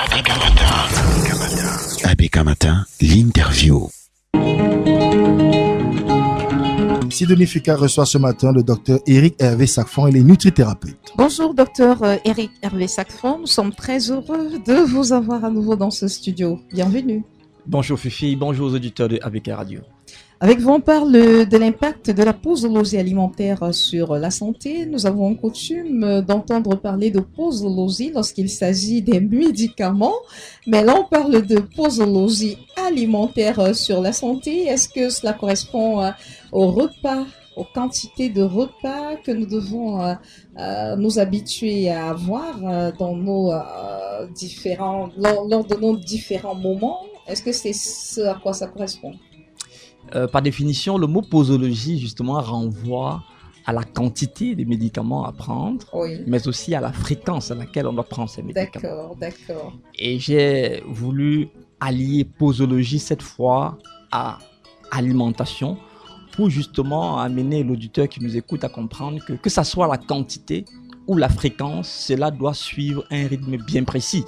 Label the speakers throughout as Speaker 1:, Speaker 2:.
Speaker 1: ABK Matin, l'interview.
Speaker 2: Sidonie Fika reçoit ce matin le docteur Éric Hervé Sacfon, il est nutrithérapeute.
Speaker 3: Bonjour docteur Éric Hervé Sacfon, nous sommes très heureux de vous avoir à nouveau dans ce studio. Bienvenue.
Speaker 4: Bonjour Fifi, bonjour aux auditeurs de ABK Radio.
Speaker 3: Avec vous, on parle de l'impact de la posologie alimentaire sur la santé. Nous avons coutume d'entendre parler de posologie lorsqu'il s'agit des médicaments, mais là on parle de posologie alimentaire sur la santé. Est-ce que cela correspond aux repas, aux quantités de repas que nous devons nous habituer à avoir dans lors de nos différents moments? Est-ce que c'est ce à quoi ça correspond?
Speaker 4: Par définition, le mot posologie, justement, renvoie à la quantité de médicaments à prendre,
Speaker 3: Oui.
Speaker 4: mais aussi à la fréquence à laquelle on doit prendre ces médicaments.
Speaker 3: D'accord.
Speaker 4: Et j'ai voulu allier posologie cette fois à alimentation pour justement amener l'auditeur qui nous écoute à comprendre que ça soit la quantité ou la fréquence, cela doit suivre un rythme bien précis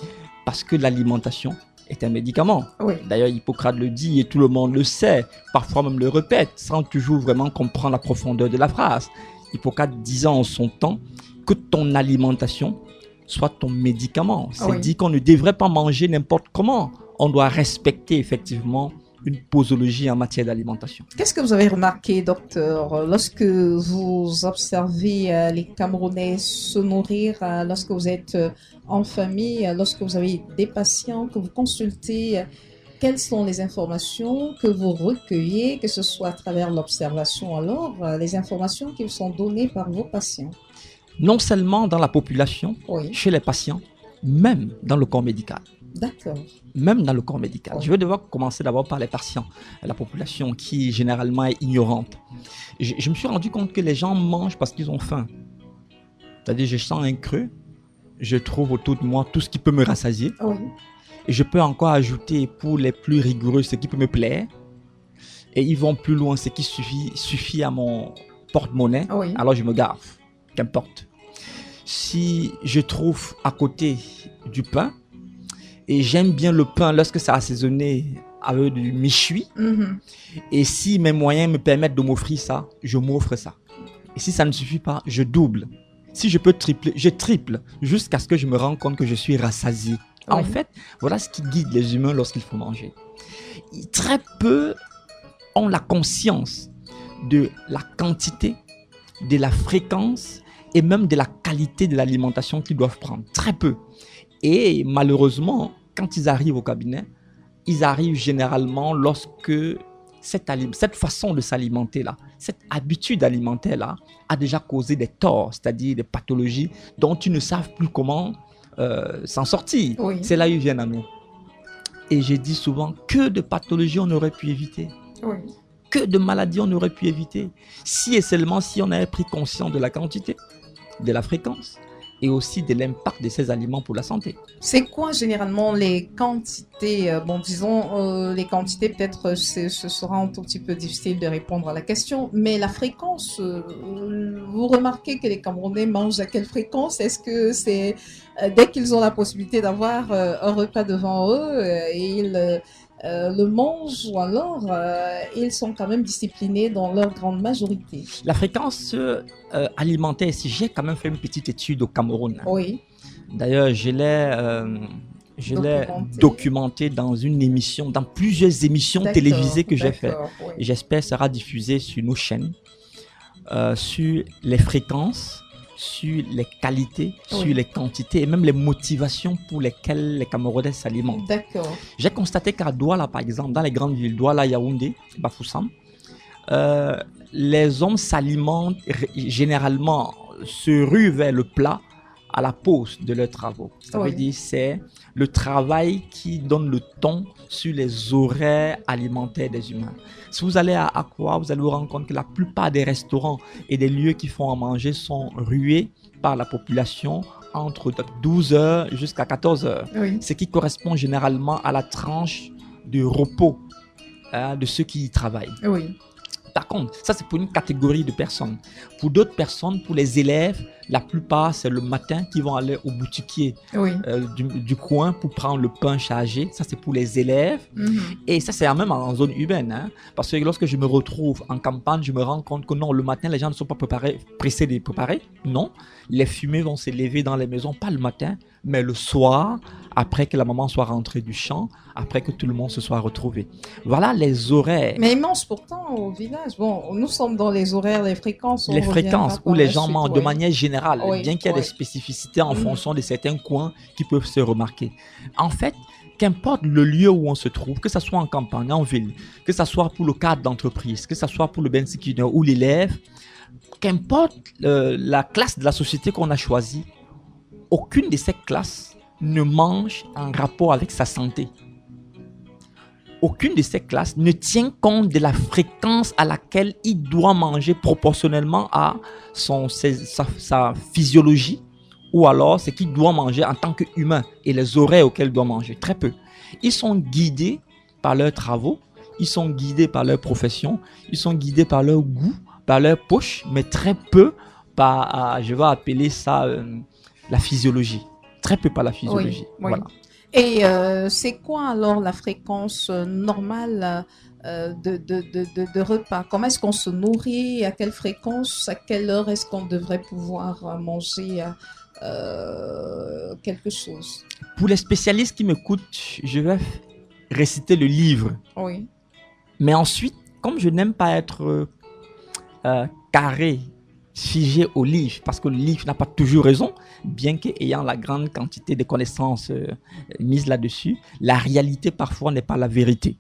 Speaker 4: parce que l'alimentation est un médicament.
Speaker 3: Oui.
Speaker 4: D'ailleurs, Hippocrate le dit et tout le monde le sait, parfois même le répète, sans toujours vraiment comprendre la profondeur de la phrase. Hippocrate disait en son temps que ton alimentation soit ton médicament. C'est dit qu'on ne devrait pas manger n'importe comment. On doit respecter effectivement une posologie en matière d'alimentation.
Speaker 3: Qu'est-ce que vous avez remarqué, docteur, lorsque vous observez les Camerounais se nourrir, lorsque vous êtes en famille, lorsque vous avez des patients que vous consultez, quelles sont les informations que vous recueillez, que ce soit à travers l'observation alors, les informations qui vous sont données par vos patients?
Speaker 4: Non seulement dans la population,
Speaker 3: Oui.
Speaker 4: chez les patients, même dans le corps médical.
Speaker 3: D'accord.
Speaker 4: Même dans le corps médical.
Speaker 3: Oui.
Speaker 4: Je vais devoir commencer d'abord par les patients, la population qui généralement est ignorante. Je me suis rendu compte que les gens mangent parce qu'ils ont faim. C'est-à-dire, je sens un creux, je trouve autour de moi tout ce qui peut me rassasier.
Speaker 3: Oui.
Speaker 4: Et je peux encore ajouter pour les plus rigoureux ce qui peut me plaire. Et ils vont plus loin, ce qui suffit à mon porte-monnaie.
Speaker 3: Oui.
Speaker 4: Alors je me gave, qu'importe. Si je trouve à côté du pain, et j'aime bien le pain lorsque c'est assaisonné avec du méchoui.
Speaker 3: Mhm.
Speaker 4: Et si mes moyens me permettent de m'offrir ça, je m'offre ça. Et si ça ne suffit pas, je double. Si je peux tripler, je triple jusqu'à ce que je me rende compte que je suis rassasié.
Speaker 3: Oui.
Speaker 4: En fait, voilà ce qui guide les humains lorsqu'il faut manger. Très peu ont la conscience de la quantité, de la fréquence et même de la qualité de l'alimentation qu'ils doivent prendre. Très peu. Et malheureusement, quand ils arrivent au cabinet, ils arrivent généralement lorsque cette façon de s'alimenter-là, cette habitude alimentaire-là, a déjà causé des torts, c'est-à-dire des pathologies dont ils ne savent plus comment s'en sortir.
Speaker 3: Oui.
Speaker 4: C'est là où ils viennent à nous. Et j'ai dit souvent, que de pathologies on aurait pu éviter,
Speaker 3: Oui.
Speaker 4: que de maladies on aurait pu éviter, si et seulement si on avait pris conscience de la quantité, de la fréquence, et aussi de l'impact de ces aliments pour la santé.
Speaker 3: C'est quoi généralement les quantités? Les quantités, peut-être ce sera un tout petit peu difficile de répondre à la question, mais la fréquence, vous remarquez que les Camerounais mangent à quelle fréquence? Est-ce que c'est dès qu'ils ont la possibilité d'avoir un repas devant eux et ils le mangent, ou alors ils sont quand même disciplinés dans leur grande majorité?
Speaker 4: La fréquence alimentaire, si j'ai quand même fait une petite étude au Cameroun.
Speaker 3: Oui.
Speaker 4: D'ailleurs, je l'ai documenté dans une émission, dans plusieurs émissions télévisées que j'ai faites.
Speaker 3: Oui.
Speaker 4: Et j'espère que ça sera diffusé sur nos chaînes, sur les fréquences, sur les qualités,
Speaker 3: Oui.
Speaker 4: sur les quantités et même les motivations pour lesquelles les Camerounais s'alimentent.
Speaker 3: D'accord.
Speaker 4: J'ai constaté qu'à Douala, par exemple, dans les grandes villes, Douala, Yaoundé, Bafoussam, les hommes s'alimentent généralement, se ruent vers le plat à la pause de leurs travaux. Ça
Speaker 3: Oui.
Speaker 4: veut dire c'est le travail qui donne le ton sur les horaires alimentaires des humains. Si vous allez à Akwa, vous allez vous rendre compte que la plupart des restaurants et des lieux qui font à manger sont rués par la population entre 12h jusqu'à 14h.
Speaker 3: Oui.
Speaker 4: Ce qui correspond généralement à la tranche de repos de ceux qui y travaillent.
Speaker 3: Oui.
Speaker 4: Par compte. Ça, c'est pour une catégorie de personnes. Pour d'autres personnes, pour les élèves, la plupart, c'est le matin qu'ils vont aller au boutiquier
Speaker 3: Oui.
Speaker 4: du coin pour prendre le pain chargé. Ça, c'est pour les élèves. Et ça, c'est même en zone urbaine. Hein, parce que lorsque je me retrouve en campagne, je me rends compte que non, le matin, les gens ne sont pas pressés de préparer. Non, les fumées vont s'élever dans les maisons, pas le matin, mais le soir, après que la maman soit rentrée du champ, après que tout le monde se soit retrouvé. Voilà les horaires.
Speaker 3: Mais ils mangent pourtant au village. Bon, nous sommes dans les horaires, les fréquences.
Speaker 4: Les fréquences où les gens mangent de manière générale,
Speaker 3: Oui,
Speaker 4: bien qu'il y ait des spécificités en fonction de certains coins qui peuvent se remarquer. En fait, qu'importe le lieu où on se trouve, que ce soit en campagne, en ville, que ce soit pour le cadre d'entreprise, que ce soit pour le bensiquineur ou l'élève, qu'importe la classe de la société qu'on a choisie, aucune de ces classes ne mange en rapport avec sa santé. Aucune de ces classes ne tient compte de la fréquence à laquelle il doit manger proportionnellement à sa physiologie ou alors ce qu'il doit manger en tant qu'humain et les horaires auxquels il doit manger. Très peu. Ils sont guidés par leurs travaux, ils sont guidés par leur profession, ils sont guidés par leur goût, par leur poche, mais très peu par, je vais appeler ça la physiologie. Très peu par la physiologie.
Speaker 3: Oui, oui.
Speaker 4: Voilà.
Speaker 3: Et c'est quoi alors la fréquence normale de repas? Comment est-ce qu'on se nourrit? À quelle fréquence? À quelle heure est-ce qu'on devrait pouvoir manger quelque chose?
Speaker 4: Pour les spécialistes qui m'écoutent, je vais réciter le livre.
Speaker 3: Oui.
Speaker 4: Mais ensuite, comme je n'aime pas être carré, figé au livre, parce que le livre n'a pas toujours raison, bien qu'ayant la grande quantité de connaissances mises là-dessus, la réalité parfois n'est pas la vérité.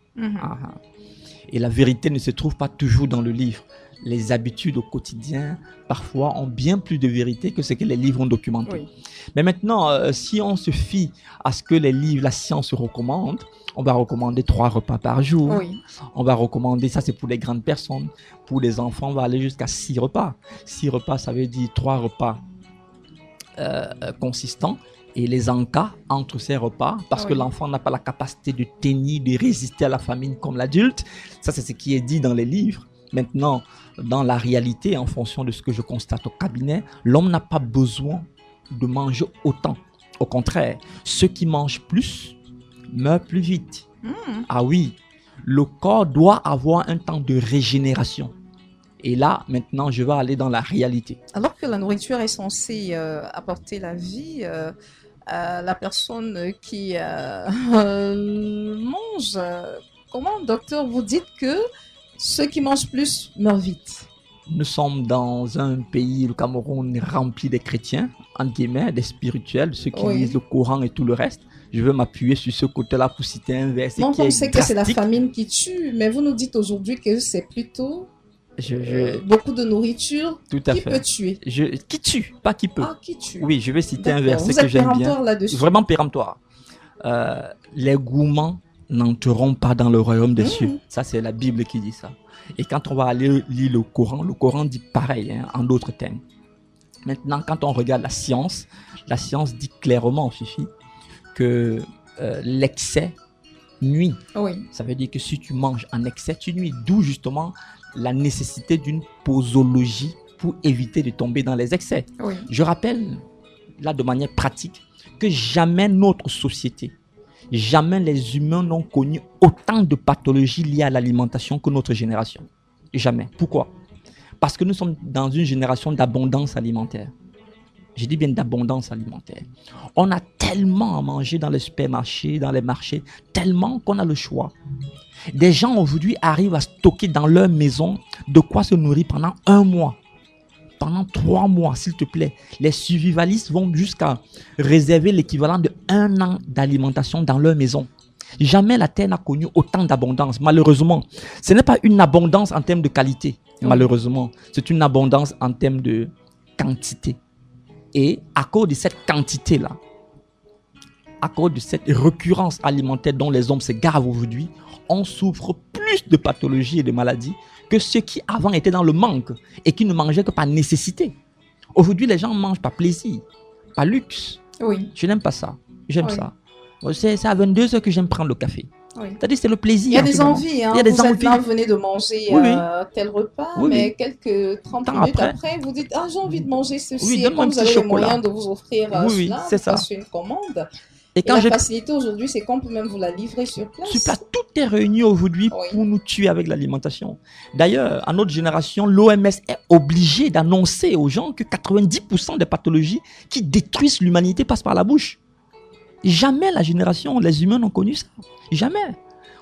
Speaker 4: Et la vérité ne se trouve pas toujours dans le livre. Les habitudes au quotidien, parfois, ont bien plus de vérité que ce que les livres ont documenté.
Speaker 3: Oui.
Speaker 4: Mais maintenant, si on se fie à ce que les livres, la science recommande, on va recommander 3 repas par jour.
Speaker 3: Oui.
Speaker 4: On va recommander, ça c'est pour les grandes personnes. Pour les enfants, on va aller jusqu'à 6 repas. 6 repas, ça veut dire 3 repas consistants et les encas entre ces repas parce que l'enfant n'a pas la capacité de tenir, de résister à la famine comme l'adulte. Ça, c'est ce qui est dit dans les livres. Maintenant, dans la réalité, en fonction de ce que je constate au cabinet, l'homme n'a pas besoin de manger autant. Au contraire, ceux qui mangent plus meurent plus vite. Ah oui, le corps doit avoir un temps de régénération. Et là, maintenant, je vais aller dans la réalité.
Speaker 3: Alors que la nourriture est censée apporter la vie à la personne qui mange, comment, docteur, vous dites que ceux qui mangent plus meurent vite?
Speaker 4: Nous sommes dans un pays, le Cameroun, rempli des chrétiens, entre guillemets, des spirituels, ceux qui lisent le Coran et tout le reste. Je veux m'appuyer sur ce côté-là pour citer un verset qui est
Speaker 3: on sait
Speaker 4: drastique.
Speaker 3: que c'est la famine qui tue, mais vous nous dites aujourd'hui que c'est plutôt beaucoup de nourriture
Speaker 4: tout à
Speaker 3: qui
Speaker 4: fait.
Speaker 3: peut tuer.
Speaker 4: Qui tue, pas qui peut.
Speaker 3: Ah, qui tue.
Speaker 4: Oui, je vais citer un
Speaker 3: D'accord.
Speaker 4: verset
Speaker 3: Vous
Speaker 4: que
Speaker 3: êtes
Speaker 4: j'aime bien.
Speaker 3: péremptoire là-dessus.
Speaker 4: Vraiment péremptoire. Les gourmands n'entreront pas dans le royaume des cieux. Ça, c'est la Bible qui dit ça. Et quand on va aller lire le Coran dit pareil, hein, en d'autres termes. Maintenant, quand on regarde la science dit clairement, Fifi, que l'excès nuit.
Speaker 3: Oui.
Speaker 4: Ça veut dire que si tu manges en excès, tu nuis. D'où justement la nécessité d'une posologie pour éviter de tomber dans les excès.
Speaker 3: Oui.
Speaker 4: Je rappelle, là de manière pratique, que jamais notre société, jamais les humains n'ont connu autant de pathologies liées à l'alimentation que notre génération. Jamais. Pourquoi? Parce que nous sommes dans une génération d'abondance alimentaire. Je dis bien d'abondance alimentaire. On a tellement à manger dans les supermarchés, dans les marchés, tellement qu'on a le choix. Des gens aujourd'hui arrivent à stocker dans leur maison de quoi se nourrir pendant 1 mois. Pendant 3 mois, s'il te plaît. Les survivalistes vont jusqu'à réserver l'équivalent de 1 an d'alimentation dans leur maison. Jamais la terre n'a connu autant d'abondance, malheureusement. Ce n'est pas une abondance en termes de qualité, malheureusement. C'est une abondance en termes de quantité. Et à cause de cette quantité-là, à cause de cette récurrence alimentaire dont les hommes se gavent aujourd'hui, on souffre plus de pathologies et de maladies que ceux qui avant étaient dans le manque et qui ne mangeaient que par nécessité. Aujourd'hui, les gens mangent par plaisir, par luxe.
Speaker 3: Oui.
Speaker 4: Je n'aime pas ça. J'aime ça. C'est à 22h que j'aime prendre le café.
Speaker 3: Oui.
Speaker 4: C'est-à-dire c'est le plaisir.
Speaker 3: Il y a
Speaker 4: en
Speaker 3: des
Speaker 4: ce moment.
Speaker 3: envies, hein.
Speaker 4: Il y a des
Speaker 3: Vous êtes là,
Speaker 4: envies.
Speaker 3: vous venez de manger
Speaker 4: Oui, oui.
Speaker 3: tel repas,
Speaker 4: Oui,
Speaker 3: mais
Speaker 4: oui.
Speaker 3: quelques 30
Speaker 4: Temps
Speaker 3: minutes
Speaker 4: après.
Speaker 3: après, vous dites j'ai envie de manger ceci.
Speaker 4: Oui,
Speaker 3: Et
Speaker 4: donne-moi
Speaker 3: comme
Speaker 4: un
Speaker 3: vous
Speaker 4: petit
Speaker 3: avez les
Speaker 4: chocolat.
Speaker 3: moyens de vous offrir
Speaker 4: Oui, oui,
Speaker 3: cela,
Speaker 4: c'est
Speaker 3: vous
Speaker 4: ça.
Speaker 3: passez une commande.
Speaker 4: Et
Speaker 3: Et
Speaker 4: quand
Speaker 3: la
Speaker 4: j'ai
Speaker 3: facilité aujourd'hui, c'est qu'on peut même vous la livrer sur place.
Speaker 4: sur place, tout est réuni aujourd'hui
Speaker 3: Oui.
Speaker 4: pour nous tuer avec l'alimentation. D'ailleurs, à notre génération, l'OMS est obligée d'annoncer aux gens que 90% des pathologies qui détruisent l'humanité passent par la bouche. Jamais la génération, les humains n'ont connu ça. Jamais.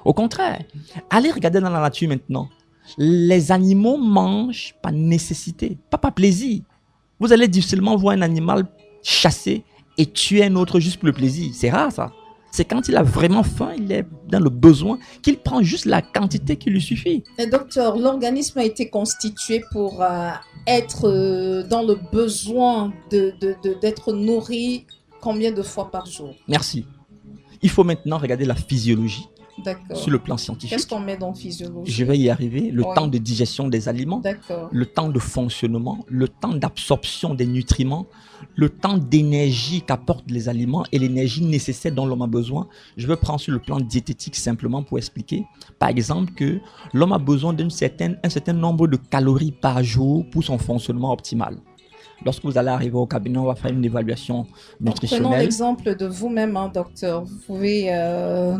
Speaker 4: Au contraire, allez regarder dans la nature maintenant. Les animaux mangent par nécessité, pas par plaisir. Vous allez difficilement voir un animal chasser et tuer un autre juste pour le plaisir. C'est rare ça. C'est quand il a vraiment faim, il est dans le besoin, qu'il prend juste la quantité qui lui suffit.
Speaker 3: Et docteur, l'organisme a été constitué pour être dans le besoin d'être nourri combien de fois par jour?
Speaker 4: Merci. Il faut maintenant regarder la physiologie
Speaker 3: D'accord.
Speaker 4: sur le plan scientifique.
Speaker 3: Qu'est-ce qu'on met dans physiologie?
Speaker 4: Je vais y arriver. Le
Speaker 3: Oui.
Speaker 4: temps de digestion des aliments,
Speaker 3: D'accord.
Speaker 4: le temps de fonctionnement, le temps d'absorption des nutriments, le temps d'énergie qu'apportent les aliments et l'énergie nécessaire dont l'homme a besoin. Je vais prendre sur le plan diététique simplement pour expliquer. Par exemple, que l'homme a besoin d'un certain nombre de calories par jour pour son fonctionnement optimal. Lorsque vous allez arriver au cabinet, on va faire une évaluation
Speaker 3: Donc, prenons
Speaker 4: nutritionnelle.
Speaker 3: l'exemple de vous-même, hein, docteur. Vous pouvez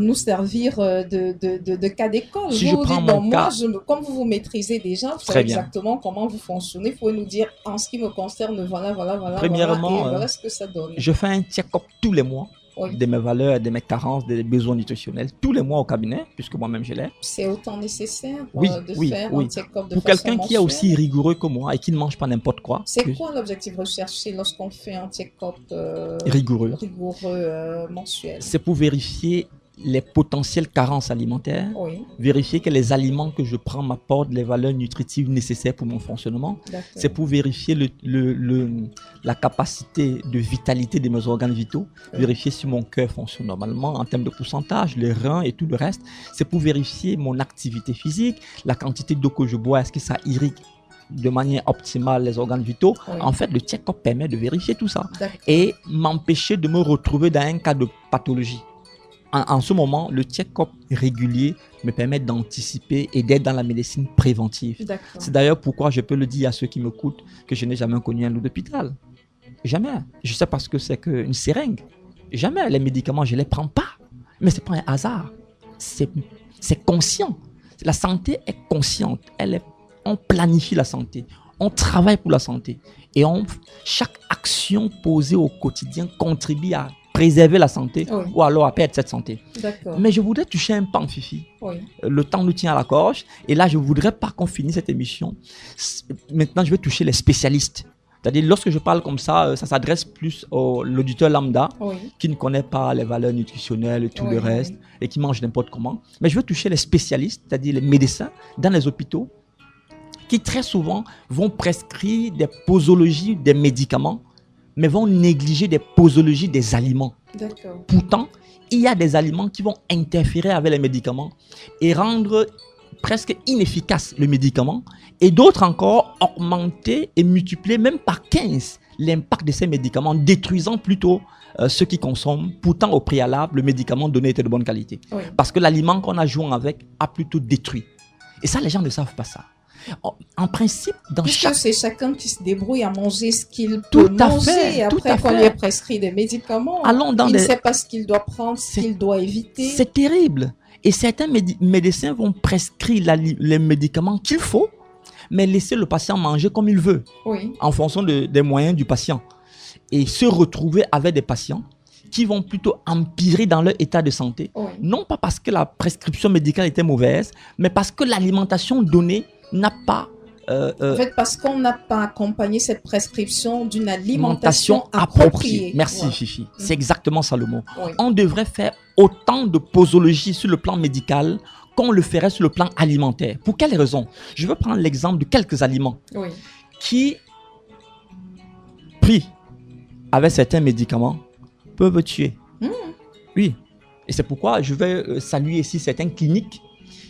Speaker 3: nous servir de cas d'école.
Speaker 4: Si
Speaker 3: vous
Speaker 4: je
Speaker 3: vous
Speaker 4: prends
Speaker 3: dites,
Speaker 4: mon
Speaker 3: bon,
Speaker 4: cas-
Speaker 3: moi, comme vous vous maîtrisez déjà, vous
Speaker 4: Très
Speaker 3: savez
Speaker 4: bien.
Speaker 3: exactement comment vous fonctionnez. Vous pouvez nous dire, en ce qui me concerne, voilà.
Speaker 4: Premièrement,
Speaker 3: Et voilà ce que ça donne.
Speaker 4: Je fais un check-up tous les mois
Speaker 3: Oui.
Speaker 4: de mes valeurs, de mes carences, des besoins nutritionnels, tous les mois au cabinet, puisque moi-même je l'ai.
Speaker 3: C'est autant nécessaire
Speaker 4: Oui,
Speaker 3: de
Speaker 4: oui,
Speaker 3: faire
Speaker 4: oui.
Speaker 3: un check-up de
Speaker 4: Pour
Speaker 3: façon
Speaker 4: quelqu'un qui est
Speaker 3: mensuelle.
Speaker 4: aussi rigoureux que moi et qui ne mange pas n'importe quoi,
Speaker 3: C'est
Speaker 4: que-
Speaker 3: quoi l'objectif recherché lorsqu'on fait un check-up
Speaker 4: rigoureux,
Speaker 3: rigoureux mensuel?
Speaker 4: c'est pour vérifier les potentielles carences alimentaires,
Speaker 3: Oui,
Speaker 4: vérifier que les aliments que je prends m'apportent les valeurs nutritives nécessaires pour mon fonctionnement.
Speaker 3: d'accord.
Speaker 4: C'est pour vérifier la capacité de vitalité de mes organes vitaux,
Speaker 3: Oui.
Speaker 4: vérifier si mon cœur fonctionne normalement en termes de pourcentage, les reins et tout le reste. C'est pour vérifier mon activité physique, la quantité d'eau que je bois, est-ce que ça irrigue de manière optimale les organes vitaux.
Speaker 3: Oui.
Speaker 4: En fait, le check-up permet de vérifier tout ça
Speaker 3: D'accord.
Speaker 4: et m'empêcher de me retrouver dans un cas de pathologie. En ce moment, le check-up régulier me permet d'anticiper et d'être dans la médecine préventive.
Speaker 3: D'accord.
Speaker 4: C'est d'ailleurs pourquoi je peux le dire à ceux qui m'écoutent que je n'ai jamais connu un lit d'hôpital. Jamais. Je sais parce que c'est qu'une seringue. Jamais. Les médicaments, je ne les prends pas. Mais ce n'est pas un hasard. C'est conscient. La santé est consciente. On planifie la santé. On travaille pour la santé. Et chaque action posée au quotidien contribue à préserver la santé
Speaker 3: Oui.
Speaker 4: ou alors à perdre cette santé.
Speaker 3: D'accord.
Speaker 4: Mais je voudrais toucher un pan, Fifi.
Speaker 3: Oui.
Speaker 4: Le temps nous tient à la gorge. Et là, je ne voudrais pas qu'on finisse cette émission. Maintenant, je vais toucher les spécialistes. C'est-à-dire, lorsque je parle comme ça s'adresse plus à l'auditeur lambda
Speaker 3: Oui.
Speaker 4: qui ne connaît pas les valeurs nutritionnelles et tout
Speaker 3: Oui,
Speaker 4: le reste
Speaker 3: oui.
Speaker 4: et qui mange n'importe comment. Mais je veux toucher les spécialistes, c'est-à-dire les médecins dans les hôpitaux qui très souvent vont prescrire des posologies des médicaments, mais vont négliger des posologies des aliments.
Speaker 3: D'accord.
Speaker 4: Pourtant, il y a des aliments qui vont interférer avec les médicaments et rendre presque inefficace le médicament, et d'autres encore augmenter et multiplier même par 15 l'impact de ces médicaments, détruisant plutôt ceux qui consomment. Pourtant, au préalable, le médicament donné était de bonne qualité.
Speaker 3: Oui.
Speaker 4: Parce que l'aliment qu'on a joué avec a plutôt détruit. Et ça, les gens ne savent pas ça. En principe, dans
Speaker 3: Puisque
Speaker 4: chaque...
Speaker 3: c'est chacun qui se débrouille à manger ce qu'il
Speaker 4: Tout
Speaker 3: peut
Speaker 4: à
Speaker 3: manger.
Speaker 4: fait,
Speaker 3: Et
Speaker 4: tout
Speaker 3: après,
Speaker 4: à
Speaker 3: qu'on
Speaker 4: fait.
Speaker 3: lui a prescrit des médicaments,
Speaker 4: Allons dans
Speaker 3: il ne
Speaker 4: des-
Speaker 3: sait pas ce qu'il doit prendre, ce
Speaker 4: C'est-
Speaker 3: qu'il doit éviter.
Speaker 4: C'est terrible. Et certains médecins vont prescrire les médicaments qu'il faut, mais laisser le patient manger comme il veut,
Speaker 3: Oui.
Speaker 4: en fonction des moyens du patient. Et se retrouver avec des patients qui vont plutôt empirer dans leur état de santé,
Speaker 3: Oui.
Speaker 4: non pas parce que la prescription médicale était mauvaise, mais parce que l'alimentation donnée n'a pas
Speaker 3: En fait, parce qu'on n'a pas accompagné cette prescription d'une alimentation appropriée.
Speaker 4: Merci
Speaker 3: Voilà.
Speaker 4: Fifi, c'est exactement ça le mot.
Speaker 3: Oui.
Speaker 4: On devrait faire autant de posologie sur le plan médical qu'on le ferait sur le plan alimentaire. Pour quelle raison? Je veux prendre l'exemple de quelques aliments
Speaker 3: Oui.
Speaker 4: qui, pris avec certains médicaments, peuvent tuer. Oui. Et c'est pourquoi je vais saluer ici certaines cliniques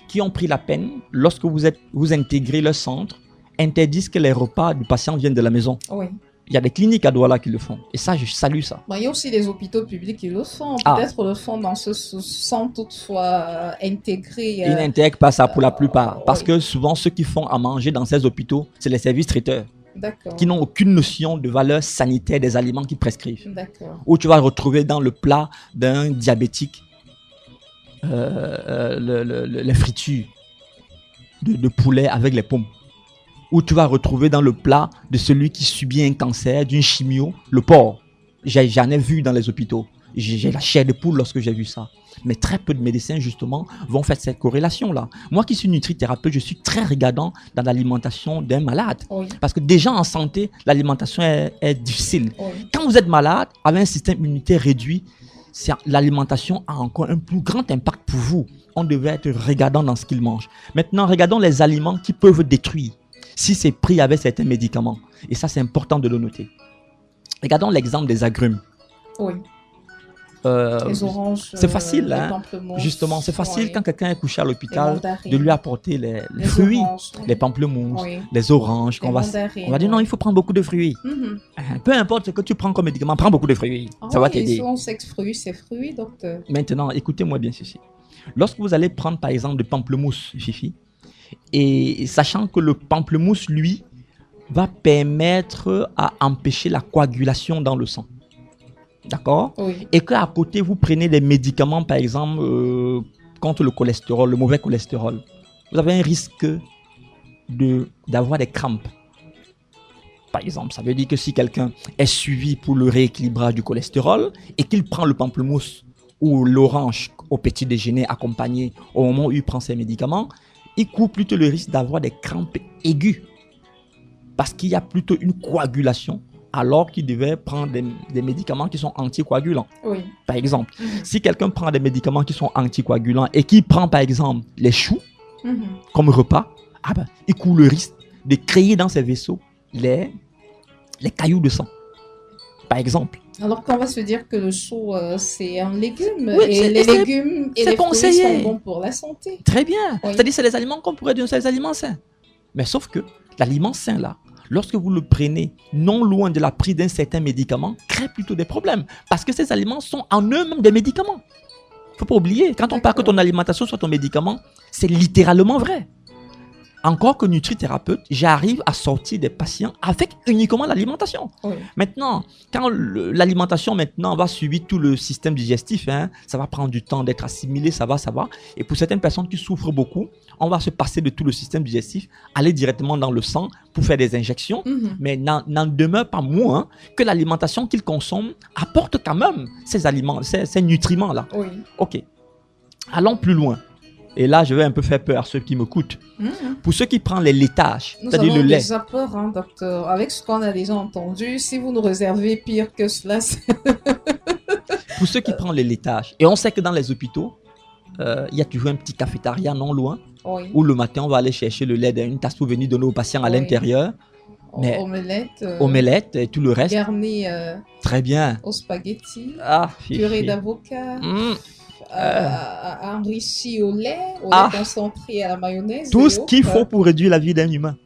Speaker 4: qui ont pris la peine, lorsque vous intégrez leur centre, interdisent que les repas du patient viennent de la maison.
Speaker 3: Oui.
Speaker 4: Il y a des cliniques à Douala qui le font. Et ça, je salue ça.
Speaker 3: Bon, il y a aussi des hôpitaux publics qui le font.
Speaker 4: Ah.
Speaker 3: Peut-être le font sans toutefois intégrer.
Speaker 4: Ils n'intègrent pas ça pour la plupart. Parce
Speaker 3: oui.
Speaker 4: que souvent, ceux qui font à manger dans ces hôpitaux, c'est les services traiteurs
Speaker 3: D'accord.
Speaker 4: qui n'ont aucune notion de valeur sanitaire des aliments qu'ils prescrivent.
Speaker 3: D'accord.
Speaker 4: Où tu vas retrouver dans le plat d'un diabétique les fritures de poulet avec les pommes. Où tu vas retrouver dans le plat de celui qui subit un cancer, d'une chimio, le porc. J'en ai vu dans les hôpitaux. J'ai la chair de poule lorsque j'ai vu ça. Mais très peu de médecins, justement, vont faire cette corrélation-là. Moi qui suis nutrithérapeute, je suis très regardant dans l'alimentation d'un malade.
Speaker 3: Oui.
Speaker 4: Parce que déjà en santé, l'alimentation est difficile.
Speaker 3: Oui.
Speaker 4: Quand vous êtes malade, avec un système immunitaire réduit, l'alimentation a encore un plus grand impact pour vous. On devait être regardant dans ce qu'il mange. Maintenant, regardons les aliments qui peuvent détruire si c'est pris avec certains médicaments. Et ça, c'est important de le noter. Regardons l'exemple des agrumes.
Speaker 3: Oui. Les oranges.
Speaker 4: C'est facile,
Speaker 3: les
Speaker 4: hein.
Speaker 3: pamplemousses.
Speaker 4: Justement, c'est facile
Speaker 3: Oui.
Speaker 4: quand quelqu'un est couché à l'hôpital
Speaker 3: Les mandarines.
Speaker 4: de lui apporter les
Speaker 3: Les
Speaker 4: fruits,
Speaker 3: oranges, oui.
Speaker 4: les pamplemousses,
Speaker 3: Oui.
Speaker 4: les oranges.
Speaker 3: Les
Speaker 4: On va
Speaker 3: mandarines,
Speaker 4: dire non,
Speaker 3: oui.
Speaker 4: il faut prendre beaucoup de fruits.
Speaker 3: Mhm.
Speaker 4: Peu importe ce que tu prends comme médicament, prends beaucoup de fruits.
Speaker 3: Ah
Speaker 4: Ça va
Speaker 3: oui,
Speaker 4: t'aider.
Speaker 3: on sait que c'est fruits, docteur.
Speaker 4: Maintenant, écoutez-moi bien ceci. Lorsque vous allez prendre par exemple de pamplemousse, Fifi, et sachant que le pamplemousse, lui, va permettre à empêcher la coagulation dans le sang. D'accord?
Speaker 3: Oui.
Speaker 4: Et qu'à côté, vous prenez des médicaments, par exemple, contre le cholestérol, le mauvais cholestérol. Vous avez un risque d'avoir des crampes. Par exemple, ça veut dire que si quelqu'un est suivi pour le rééquilibrage du cholestérol et qu'il prend le pamplemousse ou l'orange au petit déjeuner accompagné au moment où il prend ses médicaments, il court plutôt le risque d'avoir des crampes aiguës. Parce qu'il y a plutôt une coagulation alors qu'il devait prendre des médicaments qui sont anticoagulants.
Speaker 3: Oui.
Speaker 4: Par exemple, si quelqu'un prend des médicaments qui sont anticoagulants et qui prend par exemple les choux
Speaker 3: Mhm.
Speaker 4: comme repas, il court le risque de créer dans ses vaisseaux les cailloux de sang. Par exemple.
Speaker 3: Alors qu'on va se dire que le chou, c'est un légume.
Speaker 4: Oui,
Speaker 3: et les légumes et
Speaker 4: c'est
Speaker 3: les fruits
Speaker 4: conseillé.
Speaker 3: sont bons pour la santé.
Speaker 4: Très bien.
Speaker 3: Oui.
Speaker 4: C'est-à-dire c'est des aliments qu'on pourrait dire, c'est des aliments sains. Mais sauf que l'aliment sain là, lorsque vous le prenez non loin de la prise d'un certain médicament, crée plutôt des problèmes. Parce que ces aliments sont en eux-mêmes des médicaments. Il ne faut pas oublier, quand on parle que ton alimentation soit ton médicament, c'est littéralement vrai. Encore que nutrithérapeute, j'arrive à sortir des patients avec uniquement l'alimentation.
Speaker 3: Oui.
Speaker 4: Maintenant, quand l'alimentation maintenant va suivre tout le système digestif, ça va prendre du temps d'être assimilé, ça va. Et pour certaines personnes qui souffrent beaucoup, on va se passer de tout le système digestif, aller directement dans le sang pour faire des injections.
Speaker 3: Mhm.
Speaker 4: Mais n'en demeure pas moins que l'alimentation qu'ils consomment apporte quand même ces aliments, ces nutriments-là.
Speaker 3: Oui.
Speaker 4: Ok. Allons plus loin. Et là, je vais un peu faire peur à ceux qui me coûtent.
Speaker 3: Mhm.
Speaker 4: Pour ceux qui prennent les laitages,
Speaker 3: Nous
Speaker 4: c'est-à-dire
Speaker 3: avons
Speaker 4: le lait.
Speaker 3: déjà peur, hein, docteur. Avec ce qu'on a déjà entendu, si vous nous réservez pire que cela,
Speaker 4: Pour ceux qui prennent les laitages. Et on sait que dans les hôpitaux, il y a toujours un petit cafétéria non loin
Speaker 3: oui.
Speaker 4: où le matin, on va aller chercher le lait d'une tasse pour venir donner aux patients à
Speaker 3: Oui.
Speaker 4: l'intérieur. Mais
Speaker 3: Omelette.
Speaker 4: omelette et tout le reste.
Speaker 3: Garnie
Speaker 4: Très bien.
Speaker 3: au spaghetti.
Speaker 4: Ah,
Speaker 3: Purée
Speaker 4: fifi.
Speaker 3: d'avocat.
Speaker 4: Mm.
Speaker 3: Enrichi au lait
Speaker 4: Ah.
Speaker 3: concentré à la mayonnaise.
Speaker 4: Tout
Speaker 3: et
Speaker 4: ce qu'il
Speaker 3: autres.
Speaker 4: faut pour réduire la vie d'un humain.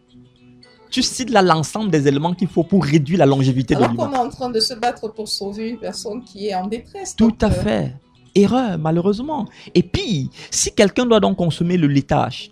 Speaker 4: Tu cites là l'ensemble des éléments qu'il faut pour réduire la longévité de
Speaker 3: Alors
Speaker 4: l'humain.
Speaker 3: qu'on est en train de se battre pour sauver une personne qui est en détresse.
Speaker 4: Tout
Speaker 3: donc,
Speaker 4: à fait. Erreur, malheureusement. Et puis, si quelqu'un doit donc consommer le laitage,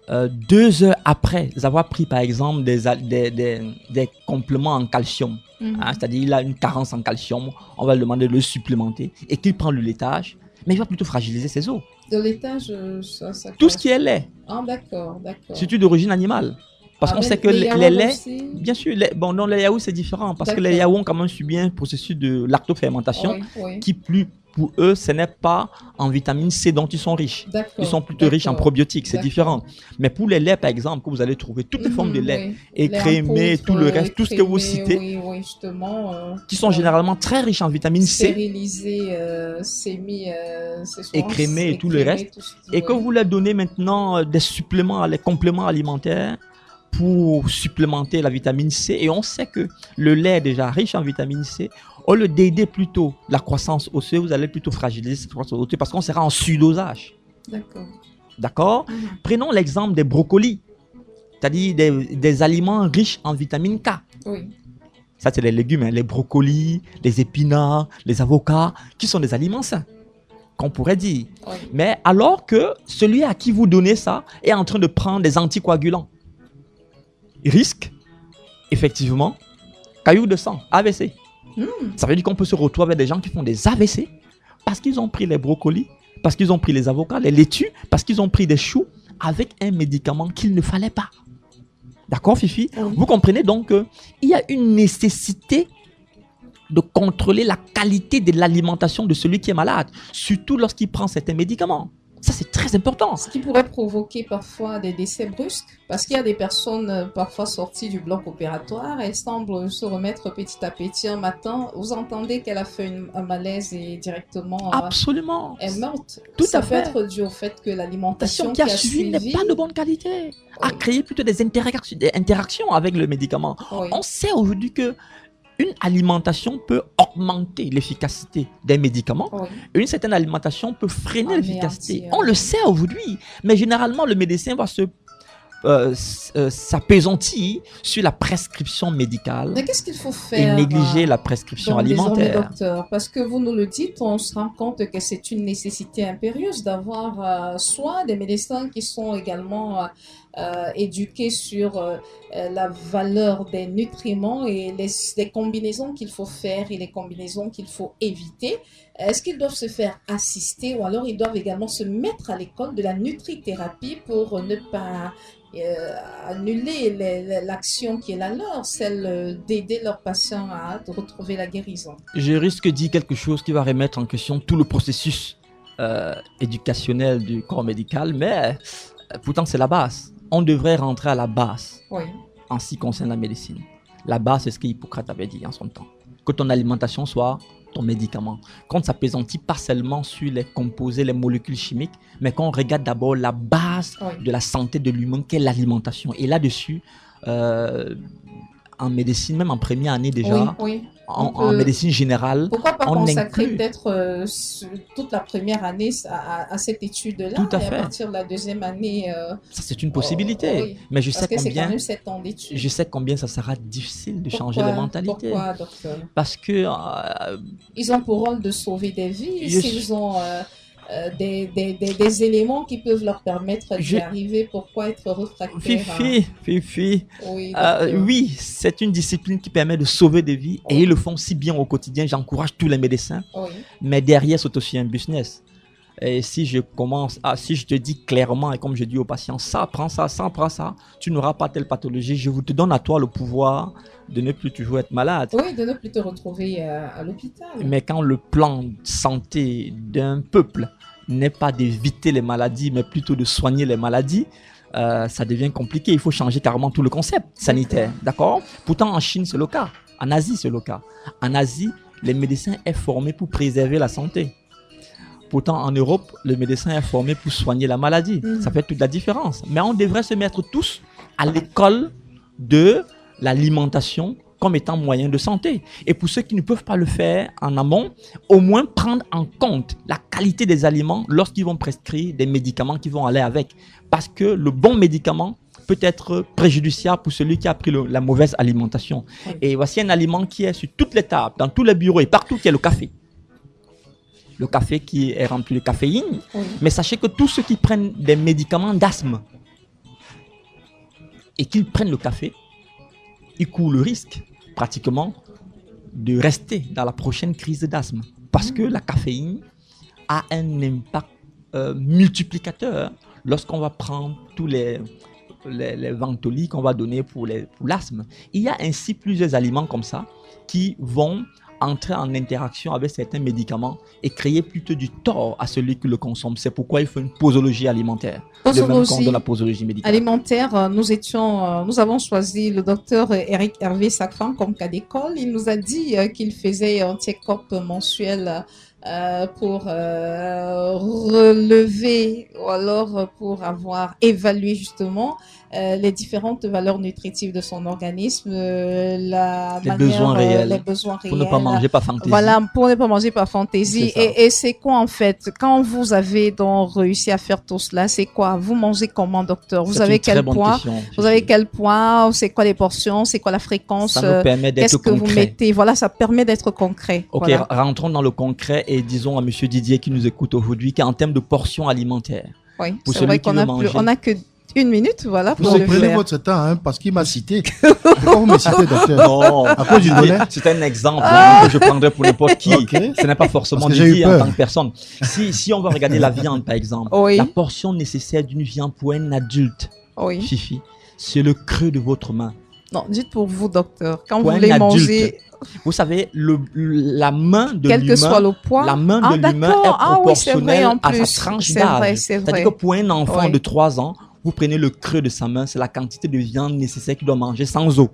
Speaker 4: 2 heures après avoir pris, par exemple, des compléments en calcium,
Speaker 3: Mhm.
Speaker 4: c'est-à-dire il a une carence en calcium, on va lui demander de le supplémenter, et qu'il prend le laitage, mais il va plutôt fragiliser ses os.
Speaker 3: De laitage, ça
Speaker 4: Tout ce qui est lait,
Speaker 3: Ah, d'accord, d'accord.
Speaker 4: surtout d'origine animale. Parce
Speaker 3: Ah,
Speaker 4: qu'on
Speaker 3: mais
Speaker 4: sait que
Speaker 3: les
Speaker 4: les
Speaker 3: yaourts
Speaker 4: laits,
Speaker 3: aussi.
Speaker 4: bien sûr, non, les yaourts c'est différent, parce que les
Speaker 3: D'accord.
Speaker 4: yaourts ont quand même subi un processus de lactofermentation,
Speaker 3: Oui, oui.
Speaker 4: qui plus pour eux, ce n'est pas en vitamine C dont ils sont riches.
Speaker 3: D'accord,
Speaker 4: Ils sont plutôt riches en
Speaker 3: d'accord.
Speaker 4: probiotiques, c'est
Speaker 3: D'accord.
Speaker 4: différent. Mais pour les laits, par exemple, que vous allez trouver toutes les formes de
Speaker 3: Mhm,
Speaker 4: lait,
Speaker 3: oui.
Speaker 4: écrémé,
Speaker 3: Lait en
Speaker 4: tout le
Speaker 3: poudre,
Speaker 4: reste, tout ce que vous
Speaker 3: écrémé,
Speaker 4: citez,
Speaker 3: Oui, oui, justement.
Speaker 4: qui sont généralement très riches en vitamine C,
Speaker 3: Stérilisé,
Speaker 4: Écrémé et tout le reste. et que vous leur donnez maintenant des suppléments, les compléments alimentaires pour supplémenter la vitamine C. Et on sait que le lait est déjà riche en vitamine C. Au lieu d'aider plutôt la croissance osseuse, vous allez plutôt fragiliser cette croissance osseuse parce qu'on sera en surdosage.
Speaker 3: D'accord.
Speaker 4: D'accord?
Speaker 3: Mhm.
Speaker 4: Prenons l'exemple des brocolis. c'est-à-dire des aliments riches en vitamine K.
Speaker 3: Oui.
Speaker 4: Ça, c'est les légumes, hein, les brocolis, les épinards, les avocats, qui sont des aliments sains, qu'on pourrait dire.
Speaker 3: Oui.
Speaker 4: Mais alors que celui à qui vous donnez ça est en train de prendre des anticoagulants, il risque, effectivement, cailloux de sang, AVC. Ça veut dire qu'on peut se retrouver avec des gens qui font des AVC parce qu'ils ont pris les brocolis, parce qu'ils ont pris les avocats, les laitues, parce qu'ils ont pris des choux avec un médicament qu'il ne fallait pas. D'accord, Fifi?
Speaker 3: Oui.
Speaker 4: Vous comprenez donc qu'il y a une nécessité de contrôler la qualité de l'alimentation de celui qui est malade, surtout lorsqu'il prend certains médicaments. Ça, c'est très important.
Speaker 3: Ce qui pourrait provoquer parfois des décès brusques, parce qu'il y a des personnes parfois sorties du bloc opératoire, elles semblent se remettre petit à petit un matin. Vous entendez qu'elle a fait un malaise et directement
Speaker 4: Absolument.
Speaker 3: est morte.
Speaker 4: Tout
Speaker 3: Ça
Speaker 4: à fait.
Speaker 3: peut être dû au fait que l'alimentation
Speaker 4: Qui a suivi n'est pas de bonne qualité, a
Speaker 3: Oui.
Speaker 4: créé plutôt des interactions avec le médicament.
Speaker 3: Oui.
Speaker 4: On sait aujourd'hui que une alimentation peut augmenter l'efficacité des médicaments.
Speaker 3: Oui.
Speaker 4: Une certaine alimentation peut freiner
Speaker 3: Anéantir.
Speaker 4: l'efficacité. On le sait aujourd'hui, mais généralement le médecin va s'appesantir sur la prescription médicale
Speaker 3: Mais qu'est-ce qu'il faut
Speaker 4: et
Speaker 3: faire
Speaker 4: négliger la prescription
Speaker 3: donc, désormais,
Speaker 4: alimentaire.
Speaker 3: docteur, parce que vous nous le dites, on se rend compte que c'est une nécessité impérieuse d'avoir soit des médecins qui sont également éduqués sur la valeur des nutriments et les combinaisons qu'il faut faire et les combinaisons qu'il faut éviter. Est-ce qu'ils doivent se faire assister ou alors ils doivent également se mettre à l'école de la nutrithérapie pour ne pas annuler l'action qui est la leur, celle d'aider leurs patients à retrouver la guérison?
Speaker 4: Je risque de dire quelque chose qui va remettre en question tout le processus éducationnel du corps médical, mais pourtant c'est la base. On devrait rentrer à la base
Speaker 3: Oui.
Speaker 4: en ce qui concerne la médecine. La base, c'est ce qu'Hippocrate avait dit en son temps. Que ton alimentation soit ton médicament. Qu'on ne s'appesantit pas seulement sur les composés, les molécules chimiques, mais qu'on regarde d'abord la base
Speaker 3: Oui.
Speaker 4: de la santé de l'humain, qu'est l'alimentation. Et là-dessus, en médecine, même en première année déjà,
Speaker 3: Oui, oui.
Speaker 4: en médecine générale,
Speaker 3: Pourquoi pas
Speaker 4: on
Speaker 3: consacrer
Speaker 4: inclut.
Speaker 3: peut-être toute la première année à cette étude-là
Speaker 4: Tout à
Speaker 3: et
Speaker 4: fait.
Speaker 3: à partir de la deuxième année,
Speaker 4: Ça, c'est une possibilité.
Speaker 3: oui.
Speaker 4: Mais je
Speaker 3: parce
Speaker 4: sais
Speaker 3: que c'est quand
Speaker 4: combien,
Speaker 3: même 7 ans d'études.
Speaker 4: je sais combien ça sera difficile de changer les mentalités.
Speaker 3: Pourquoi, docteur?
Speaker 4: Parce que
Speaker 3: Ils ont pour rôle de sauver des vies.
Speaker 4: Je
Speaker 3: S'ils ont des éléments qui peuvent leur permettre d'y
Speaker 4: Je-
Speaker 3: arriver, pourquoi être réfractaire
Speaker 4: Fifi,
Speaker 3: Oui, docteur.
Speaker 4: oui, c'est une discipline qui permet de sauver des vies et ils le font si bien au quotidien. J'encourage tous les médecins,
Speaker 3: Oui.
Speaker 4: mais derrière, c'est aussi un business. Et si je te dis clairement et comme je dis aux patients, ça, prends ça, tu n'auras pas telle pathologie. Je vous te donne à toi le pouvoir de ne plus toujours être malade.
Speaker 3: Oui, de ne plus te retrouver à l'hôpital.
Speaker 4: Mais quand le plan de santé d'un peuple n'est pas d'éviter les maladies, mais plutôt de soigner les maladies, ça devient compliqué. Il faut changer carrément tout le concept sanitaire. D'accord? Pourtant, en Chine, c'est le cas. En Asie, c'est le cas. En Asie, les médecins sont formés pour préserver la santé. Pourtant, en Europe, le médecin est formé pour soigner la maladie. Ça fait toute la différence. Mais on devrait se mettre tous à l'école de l'alimentation comme étant moyen de santé. Et pour ceux qui ne peuvent pas le faire en amont, au moins prendre en compte la qualité des aliments lorsqu'ils vont prescrire des médicaments qui vont aller avec. Parce que le bon médicament peut être préjudiciable pour celui qui a pris la mauvaise alimentation.
Speaker 3: Oui.
Speaker 4: Et voici un aliment qui est sur toutes les tables, dans tous les bureaux et partout, qui est le café. Le café qui est rempli de caféine.
Speaker 3: Oui.
Speaker 4: Mais sachez que tous ceux qui prennent des médicaments d'asthme et qu'ils prennent le café, ils courent le risque pratiquement de rester dans la prochaine crise d'asthme. Parce que la caféine a un impact multiplicateur lorsqu'on va prendre tous les Ventolin qu'on va donner pour l'asthme. Il y a ainsi plusieurs aliments comme ça qui vont entrer en interaction avec certains médicaments et créer plutôt du tort à celui qui le consomme. C'est pourquoi il faut une posologie alimentaire. De même qu'on donne la posologie médicale.
Speaker 3: Alimentaire, nous avons choisi le docteur Eric Hervé Sacfan comme cas d'école. Il nous a dit qu'il faisait un check-up mensuel pour relever ou alors pour avoir évalué justement les différentes valeurs nutritives de son organisme,
Speaker 4: Les besoins réels.
Speaker 3: les besoins réels.
Speaker 4: Pour ne pas manger par fantaisie.
Speaker 3: Voilà, pour ne pas manger par fantaisie.
Speaker 4: C'est ça.
Speaker 3: Et c'est quoi en fait, quand vous avez donc réussi à faire tout cela, c'est quoi? Vous mangez comment, docteur? Vous
Speaker 4: C'est
Speaker 3: avez
Speaker 4: une très
Speaker 3: quel
Speaker 4: bonne
Speaker 3: poids?
Speaker 4: question,
Speaker 3: Vous avez
Speaker 4: Fifi.
Speaker 3: quel poids? C'est quoi les portions? C'est quoi la fréquence?
Speaker 4: Ça nous permet d'être
Speaker 3: Qu'est-ce que vous
Speaker 4: concret.
Speaker 3: mettez? Voilà, ça permet d'être concret.
Speaker 4: Ok,
Speaker 3: Voilà.
Speaker 4: rentrons dans le concret et disons à Monsieur Didier qui nous écoute aujourd'hui qu'en termes de portions alimentaires,
Speaker 3: Oui,
Speaker 4: pour
Speaker 3: c'est
Speaker 4: celui
Speaker 3: vrai
Speaker 4: qui
Speaker 3: qu'on
Speaker 4: veut
Speaker 3: a
Speaker 4: manger.
Speaker 3: on a que 1 minute, voilà, pour
Speaker 2: Vous
Speaker 3: le
Speaker 2: prenez
Speaker 3: faire.
Speaker 2: votre temps, hein, parce qu'il m'a cité. Pourquoi vous me citez, docteur?
Speaker 4: non,
Speaker 2: À cause du
Speaker 4: Didier,
Speaker 2: dollar?
Speaker 4: c'est un exemple hein, que je prendrais pour n'importe qui.
Speaker 2: Ok.
Speaker 4: Ce n'est pas forcément
Speaker 2: Parce que j'ai eu
Speaker 4: Didier en
Speaker 2: peur.
Speaker 4: tant que personne. Si on va regarder la viande par exemple,
Speaker 3: Oui.
Speaker 4: la portion nécessaire d'une viande pour un adulte,
Speaker 3: Oui.
Speaker 4: Fifi, c'est le creux de votre main.
Speaker 3: Non, dites pour vous, docteur, quand
Speaker 4: Pour
Speaker 3: vous
Speaker 4: un
Speaker 3: voulez
Speaker 4: adulte,
Speaker 3: manger,
Speaker 4: Vous savez, la main de
Speaker 3: quel que
Speaker 4: l'humain,
Speaker 3: soit le poids.
Speaker 4: la main de
Speaker 3: Ah,
Speaker 4: l'humain
Speaker 3: d'accord.
Speaker 4: est
Speaker 3: Ah oui, c'est vrai,
Speaker 4: proportionnelle
Speaker 3: en
Speaker 4: à
Speaker 3: plus.
Speaker 4: sa tranche
Speaker 3: C'est vrai,
Speaker 4: d'âge.
Speaker 3: c'est vrai.
Speaker 4: C'est-à-dire que pour un enfant
Speaker 3: Oui.
Speaker 4: de 3 ans, vous prenez le creux de sa main, c'est la quantité de viande nécessaire qu'il doit manger sans eau.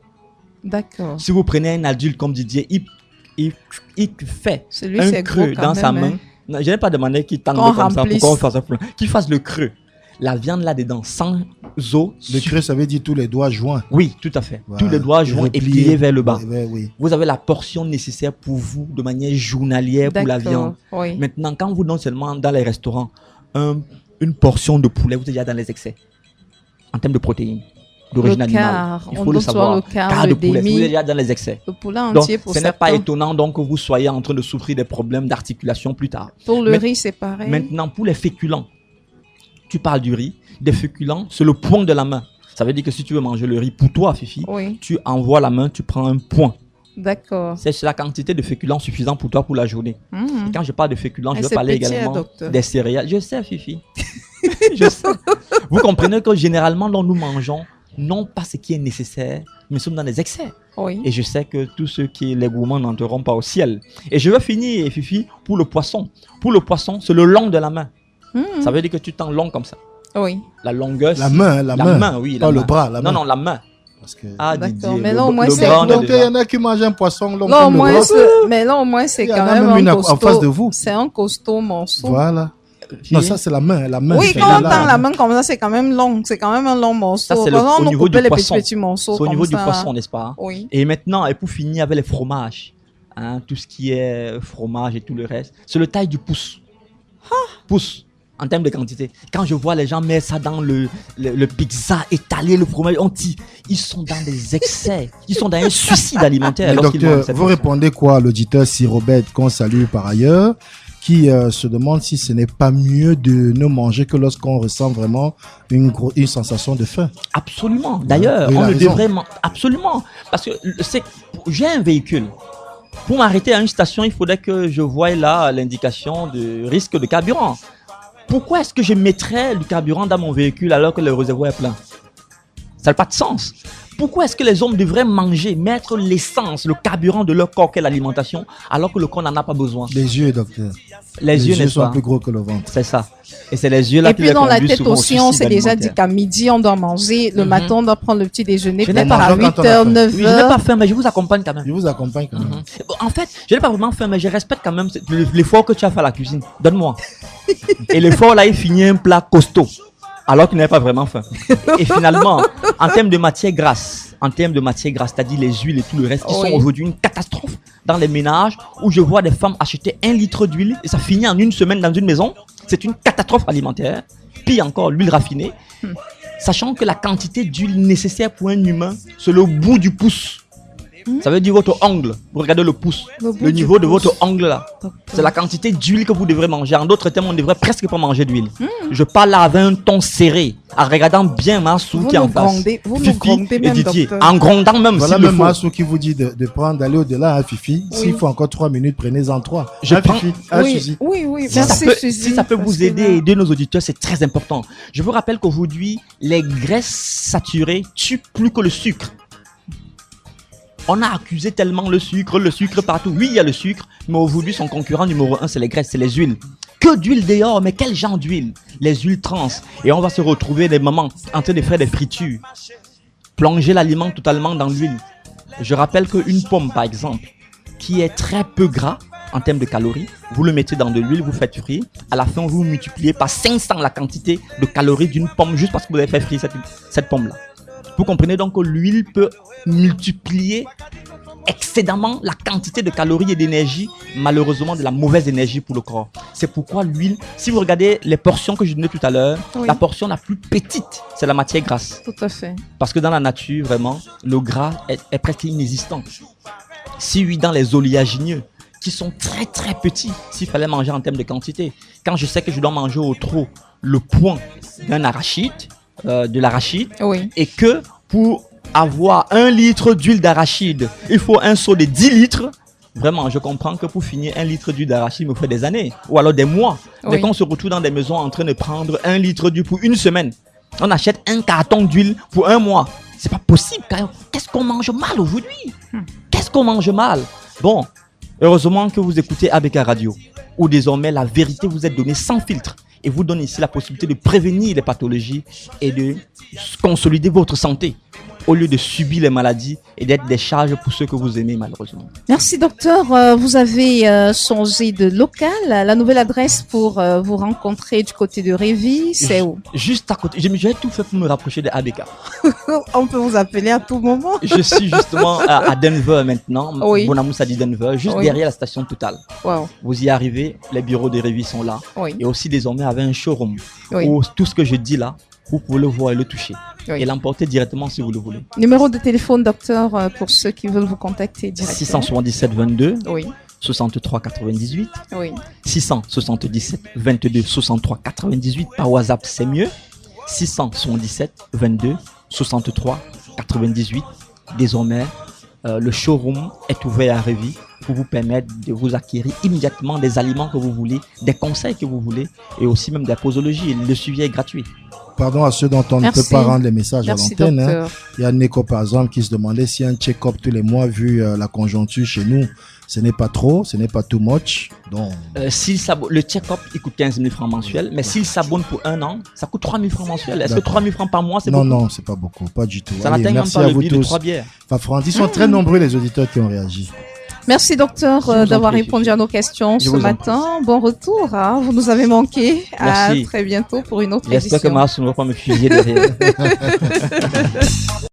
Speaker 3: D'accord.
Speaker 4: Si vous prenez un adulte comme Didier, il fait
Speaker 3: Celui,
Speaker 4: un
Speaker 3: c'est gros
Speaker 4: creux
Speaker 3: quand
Speaker 4: dans
Speaker 3: même,
Speaker 4: sa main.
Speaker 3: hein.
Speaker 4: Non, je n'ai pas demandé qu'il tende
Speaker 3: Qu'on
Speaker 4: comme ça,
Speaker 3: remplisse.
Speaker 4: pourquoi on fait ça pour qu'il fasse le creux. La viande là-dedans, sans eau.
Speaker 2: Le creux, ça veut dire tous les doigts joints.
Speaker 4: Oui, tout à fait.
Speaker 2: Voilà.
Speaker 4: Tous les doigts joints et
Speaker 2: repliés.
Speaker 4: pliés vers le bas.
Speaker 2: Oui.
Speaker 4: Vous avez la portion nécessaire pour vous de manière journalière pour la viande.
Speaker 3: D'accord. Oui.
Speaker 4: Maintenant, quand vous donnez seulement dans les restaurants une portion de poulet, vous êtes déjà dans les excès en termes de protéines, d'origine
Speaker 3: Le
Speaker 4: animale.
Speaker 3: quart,
Speaker 4: Il
Speaker 3: on
Speaker 4: faut le
Speaker 3: doit savoir
Speaker 4: savoir.
Speaker 3: le quart,
Speaker 4: Quart
Speaker 3: le
Speaker 4: de poulet,
Speaker 3: demi.
Speaker 4: vous êtes déjà dans les excès.
Speaker 3: Le poulet
Speaker 4: Donc,
Speaker 3: entier pour
Speaker 4: ce n'est pas
Speaker 3: certains.
Speaker 4: étonnant donc que vous soyez en train de souffrir des problèmes d'articulation plus tard.
Speaker 3: Pour le
Speaker 4: Mais-
Speaker 3: riz, c'est pareil.
Speaker 4: Maintenant, pour les féculents, tu parles du riz, des féculents, c'est le point de la main. Ça veut dire que si tu veux manger le riz pour toi, Fifi,
Speaker 3: Oui,
Speaker 4: tu envoies la main, tu prends un point.
Speaker 3: d'accord.
Speaker 4: C'est la quantité de féculents suffisant pour toi pour la journée.
Speaker 3: Mhm.
Speaker 4: Et quand je parle de féculents, je
Speaker 3: Et
Speaker 4: vais
Speaker 3: c'est
Speaker 4: parler
Speaker 3: petit,
Speaker 4: également
Speaker 3: docteur.
Speaker 4: des céréales. Je sais, Fifi. Je sais. Vous comprenez que généralement, nous mangeons non pas ce qui est nécessaire, mais nous sommes dans des excès.
Speaker 3: Oui.
Speaker 4: Et je sais que tous ceux qui les gourmands n'entreront pas au ciel. Et je vais finir, Fifi, pour le poisson. Pour le poisson, c'est le long de la main.
Speaker 3: Mhm.
Speaker 4: Ça veut dire que tu tends long comme ça.
Speaker 3: Oui.
Speaker 4: La longueur.
Speaker 2: La main, la main.
Speaker 4: Oui.
Speaker 2: Pas
Speaker 4: la
Speaker 2: le
Speaker 4: main.
Speaker 2: bras, la main.
Speaker 4: Non, la main.
Speaker 2: Parce que...
Speaker 4: Ah,
Speaker 3: D'accord,
Speaker 4: Didier.
Speaker 3: mais
Speaker 4: le-
Speaker 3: là, au moins,
Speaker 4: le
Speaker 3: c'est-
Speaker 4: bras, on est
Speaker 2: Donc, il y
Speaker 4: déjà-
Speaker 2: en a qui mangent un poisson long
Speaker 3: Là, au
Speaker 2: comme le
Speaker 3: moins,
Speaker 2: bras.
Speaker 3: mais là, au moins, c'est
Speaker 2: Il y en
Speaker 3: quand
Speaker 2: a
Speaker 3: même
Speaker 2: même
Speaker 3: un
Speaker 2: une en
Speaker 3: costaud.
Speaker 2: face de vous.
Speaker 3: C'est un costaud morceau.
Speaker 2: Voilà.
Speaker 4: Fifi.
Speaker 2: Non, ça, c'est la main. La main.
Speaker 3: Oui,
Speaker 2: c'est
Speaker 3: quand on
Speaker 2: là.
Speaker 3: tend la main comme ça, c'est quand même long. C'est quand même un long morceau.
Speaker 4: Ça, c'est
Speaker 3: Par
Speaker 4: le-
Speaker 3: exemple,
Speaker 4: au
Speaker 3: on
Speaker 4: niveau
Speaker 3: coupait
Speaker 4: du
Speaker 3: les
Speaker 4: poisson.
Speaker 3: petits morceaux
Speaker 4: C'est au
Speaker 3: comme
Speaker 4: niveau du
Speaker 3: ça.
Speaker 4: poisson, n'est-ce pas?
Speaker 3: Oui.
Speaker 4: Et maintenant, et pour finir avec les fromages, hein, tout ce qui est fromage et tout le reste, c'est le taille du pouce. Pouce, en termes de quantité. Quand je vois les gens mettre ça dans le pizza, étaler le fromage, ils sont dans des excès. Ils sont dans un suicide alimentaire.
Speaker 2: Mais
Speaker 4: lorsqu'ils
Speaker 2: docteur,
Speaker 4: mangent cette
Speaker 2: vous
Speaker 4: portion.
Speaker 2: répondez quoi à l'auditeur Sirobet qu'on salue par ailleurs, qui se demande si ce n'est pas mieux de ne manger que lorsqu'on ressent vraiment une sensation de faim.
Speaker 4: Absolument. D'ailleurs,
Speaker 2: Oui, il
Speaker 4: on
Speaker 2: a
Speaker 4: le
Speaker 2: raison.
Speaker 4: devrait... Absolument. Parce que j'ai un véhicule. Pour m'arrêter à une station, il faudrait que je voie là l'indication de risque de carburant. Pourquoi est-ce que je mettrais du carburant dans mon véhicule alors que le réservoir est plein? Ça n'a pas de sens. Pourquoi est-ce que les hommes devraient manger, mettre l'essence, le carburant de leur corps qu'est l'alimentation, alors que le corps n'en a pas besoin?
Speaker 2: Les yeux, docteur.
Speaker 4: Les yeux, n'est-ce
Speaker 2: sont
Speaker 4: pas?
Speaker 2: plus gros que le ventre.
Speaker 4: C'est ça. Et c'est les yeux là
Speaker 3: Et
Speaker 4: qui
Speaker 3: puis
Speaker 4: les
Speaker 3: dans la
Speaker 4: conduisent
Speaker 3: tête
Speaker 4: souvent au
Speaker 3: aussi, on
Speaker 4: suicide
Speaker 3: s'est déjà dit
Speaker 4: alimentaire.
Speaker 3: qu'à midi, on doit manger. Le
Speaker 4: Mhm.
Speaker 3: matin, on doit prendre le petit déjeuner.
Speaker 4: Je n'ai
Speaker 3: Peut-être
Speaker 4: pas
Speaker 3: à
Speaker 2: faim.
Speaker 3: 8h,
Speaker 4: Oui,
Speaker 3: 9h.
Speaker 4: je n'ai pas faim, mais je vous accompagne quand même.
Speaker 2: Je vous accompagne quand même.
Speaker 4: Bon, en fait, je n'ai pas vraiment faim, mais je respecte quand même l'effort que tu as fait à la cuisine. Donne-moi. Et l'effort là, il finit un plat costaud, alors qu'il n'avait pas vraiment faim. Et finalement, en termes de matière grasse, c'est-à-dire les huiles et tout le reste, qui
Speaker 3: Oui.
Speaker 4: sont aujourd'hui une catastrophe dans les ménages, où je vois des femmes acheter 1 litre d'huile et ça finit en une semaine dans une maison. C'est une catastrophe alimentaire. Pire encore, l'huile raffinée. Sachant que la quantité d'huile nécessaire pour un humain, c'est le bout du pouce. Ça veut dire votre ongle. Vous regardez le pouce.
Speaker 3: Le bout
Speaker 4: Le
Speaker 3: du
Speaker 4: niveau de
Speaker 3: pouce.
Speaker 4: votre ongle là. C'est la quantité d'huile que vous devrez manger. En d'autres termes, on ne devrait presque pas manger d'huile. Je parle là avec un ton serré, en regardant bien Massou
Speaker 3: Vous
Speaker 4: qui est en
Speaker 3: nous
Speaker 4: face.
Speaker 3: grondez- vous nous
Speaker 4: Fifi
Speaker 3: grondez
Speaker 4: et
Speaker 3: même,
Speaker 4: Didier.
Speaker 3: docteur.
Speaker 4: En grondant même
Speaker 2: Voilà
Speaker 4: s'il le
Speaker 2: même
Speaker 4: faut.
Speaker 2: Massou qui vous dit de prendre, d'aller au-delà, hein, Fifi. S'il faut encore 3 minutes, prenez-en 3.
Speaker 4: Je
Speaker 2: Hein,
Speaker 4: prends-
Speaker 2: Fifi. Hein,
Speaker 3: Oui,
Speaker 2: Suzy.
Speaker 3: oui,
Speaker 4: Si ça
Speaker 3: merci
Speaker 4: peut,
Speaker 3: Suzy,
Speaker 4: si ça peut
Speaker 3: parce
Speaker 4: vous
Speaker 3: que
Speaker 4: aider
Speaker 3: là-
Speaker 4: et aider nos auditeurs, c'est très important. Je vous rappelle qu'aujourd'hui, les graisses saturées tuent plus que le sucre. On a accusé tellement le sucre partout. Oui, il y a le sucre, mais aujourd'hui, son concurrent numéro 1, c'est les graisses, c'est les huiles. Que d'huile dehors, mais quel genre d'huile? Les huiles trans. Et on va se retrouver des mamans en train de faire des fritures. Plonger l'aliment totalement dans l'huile. Je rappelle qu'une pomme, par exemple, qui est très peu gras, en termes de calories. Vous le mettez dans de l'huile, vous faites frire. À la fin, vous multipliez par 500 la quantité de calories d'une pomme juste parce que vous avez fait frire cette pomme-là. Vous comprenez donc que l'huile peut multiplier excédemment la quantité de calories et d'énergie, malheureusement de la mauvaise énergie pour le corps. C'est pourquoi l'huile, si vous regardez les portions que je donnais tout à l'heure,
Speaker 3: Oui.
Speaker 4: la portion la plus petite, c'est la matière grasse.
Speaker 3: Tout à fait.
Speaker 4: Parce que dans la nature, vraiment, le gras est presque inexistant. Si oui, dans les oléagineux, qui sont très très petits, s'il fallait manger en termes de quantité, quand je sais que je dois manger au trop le point d'un arachide, de l'arachide,
Speaker 3: Oui.
Speaker 4: et que pour avoir 1 litre d'huile d'arachide, il faut un seau de 10 litres. Vraiment, je comprends que pour finir 1 litre d'huile d'arachide, il me faut des années, ou alors des mois.
Speaker 3: Oui.
Speaker 4: Mais quand on se retrouve dans des maisons en train de prendre 1 litre d'huile pour une semaine, on achète un carton d'huile pour 1 mois. C'est pas possible. Qu'est-ce qu'on mange mal aujourd'hui? Qu'est-ce qu'on mange mal? Bon, heureusement que vous écoutez ABK Radio, où désormais la vérité vous est donnée sans filtre. Et vous donne ici la possibilité de prévenir les pathologies et de consolider votre santé au lieu de subir les maladies et d'être des charges pour ceux que vous aimez malheureusement.
Speaker 3: Merci docteur. Vous avez changé de local. La nouvelle adresse pour vous rencontrer du côté de Révis, c'est où?
Speaker 4: Juste à côté. J'ai tout fait pour me rapprocher de ABK.
Speaker 3: On peut vous appeler à tout moment.
Speaker 4: Je suis justement à Denver maintenant.
Speaker 3: Oui.
Speaker 4: Mon amour, ça dit Denver, juste
Speaker 3: Oui.
Speaker 4: derrière la station Total.
Speaker 3: Wow.
Speaker 4: Vous y arrivez, les bureaux de Révis sont là.
Speaker 3: Oui.
Speaker 4: Et aussi désormais avec un showroom
Speaker 3: Oui.
Speaker 4: où tout ce que je dis là, vous pouvez le voir et le toucher.
Speaker 3: Oui.
Speaker 4: Et l'emporter directement si vous le voulez.
Speaker 3: Numéro de téléphone, docteur, pour ceux qui veulent vous contacter directement.
Speaker 4: 677 22
Speaker 3: Oui.
Speaker 4: 63 98.
Speaker 3: Oui.
Speaker 4: 677 22 63 98. Par WhatsApp, c'est mieux. 677 22 63 98. Désormais, le showroom est ouvert à Révis pour vous permettre de vous acquérir immédiatement des aliments que vous voulez, des conseils que vous voulez et aussi même de la posologie. Le suivi est gratuit.
Speaker 2: Pardon à ceux dont on ne
Speaker 3: Merci.
Speaker 2: peut pas rendre les messages
Speaker 3: Merci,
Speaker 2: à l'antenne.
Speaker 3: docteur.
Speaker 2: Il y a Neko par exemple qui se demandait si un check-up tous les mois, vu la conjoncture chez nous, ce n'est pas trop, ce n'est pas too much. Donc,
Speaker 4: Le check-up, il coûte 15 000 francs mensuels, mais s'il s'abonne pour 1 an, ça coûte 3 000 francs mensuels. Est-ce que
Speaker 2: D'accord.
Speaker 4: 3 000 francs par mois, c'est
Speaker 2: non,
Speaker 4: beaucoup?
Speaker 2: non, c'est pas beaucoup, pas du tout.
Speaker 4: Ça
Speaker 2: Allez,
Speaker 4: n'atteint même
Speaker 2: merci
Speaker 4: pas
Speaker 2: à
Speaker 4: le
Speaker 2: vous
Speaker 4: prix de
Speaker 2: tous.
Speaker 4: 3 bières.
Speaker 2: Franck, ils sont très nombreux les auditeurs qui ont réagi.
Speaker 3: Merci docteur
Speaker 4: Je vous en
Speaker 3: d'avoir
Speaker 4: prie,
Speaker 3: répondu à nos questions
Speaker 4: Je
Speaker 3: ce
Speaker 4: vous en
Speaker 3: matin. Bon retour, hein. Vous nous avez manqué.
Speaker 4: Merci.
Speaker 3: À très bientôt pour une autre
Speaker 4: J'espère que
Speaker 3: édition.
Speaker 4: Mars ne va pas me fusiller derrière.